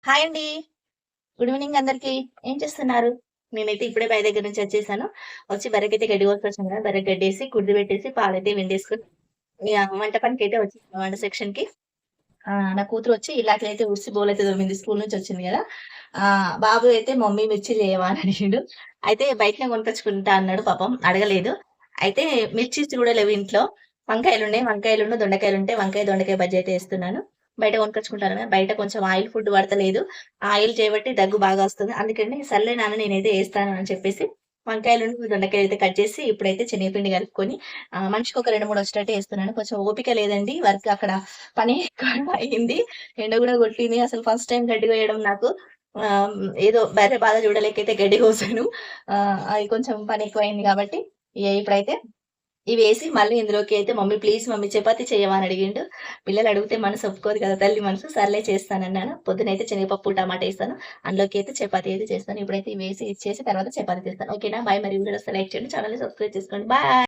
Hi అండి. Good evening అందరికి. ఏం చేస్తున్నారు? నేనైతే ఇప్పుడే బావి దగ్గర నుంచి వచ్చేసాను. వచ్చి బర్రెకైతే గడ్డి కోసుకొచ్చాను కదా! బర్రెకి గడ్డేసి, కుడిది పెట్టేసి, పాలైతే విండేసుకొని, ఇగ వంట పనికైతే వచ్చేసాను వంట సెక్షన్‌కి. నా కూతురొచ్చి ఇలాకైతే ఊడ్చి బోలైతే తోమింది. స్కూల్ నుంచి వచ్చింది గదా! బాబు అయితే మమ్మీ మిర్చి చేయవా అని అడిగిండు. అయితే బయటనే కొనుక్కొచ్చుకుంటా అన్నాడు పాపం అడగలేదు. అయితే మిర్చి కూడా లేవు ఇంట్లో. వంకాయలున్నాయి. వంకాయలును, దొండకాయలుంటే వంకాయ, దొండకాయ బజ్జీ అయితే ఏస్తున్నాను. బయట కొనుక్కొచ్చుకుంటాను కదా! బయట కొంచెం ఆయిల్ ఫుడ్ పడతలేదు. ఆయిల్ చేయబట్టి దగ్గు బాగా వస్తుంది. అందుకని సర్లే నాన్న నేనైతే ఏస్తాను అని చెప్పేసి వంకాయలును, దొండకాయలైతే కట్ చేసి ఇప్పుడైతే శనగపిండి కలుపుకొని మనిషికొక 2, 3 వచ్చేటట్టు ఏస్తున్నాను. కొంచెం ఓపిక లేదండి. వర్క్ అక్కడ పని ఎక్కువ అయింది. ఎండ గూడా కొట్టింది. అసలు ఫస్ట్ టైమ్ గడ్డి కోయడం నాకు. ఆహ్, ఏదో బర్రె బాధ చూడలేకైతే గడ్డి కోసాను. అది కొంచెం పని ఎక్కువయింది కాబట్టి, ఇప్పుడైతే ఇవేసి మళ్ళీ ఇందులోకి అయితే మమ్మీ ప్లీజ్ మమ్మీ చపాతీ చెయ్యవా అని అడిగిండు. పిల్లలు అడిగితే మనసు ఒప్పుకోదు కదా! తల్లి మనసు. సర్లే చేస్తానన్నాను. పొద్దునైతే శనగపప్పు, టమాటా ఏసాను. అందులోకి అయితే చపాతీ అయితే చేస్తాను. ఇప్పుడైతే ఇవేసి ఇచ్చేసి తర్వాత చపాతీ చేస్తాను. ఓకేనా? బాయ్ మరి వీడియో నచ్చితే లైక్ చేయండి. ఛానెల్‌ని సబ్స్క్రైబ్ చేసుకోండి. బాయ్.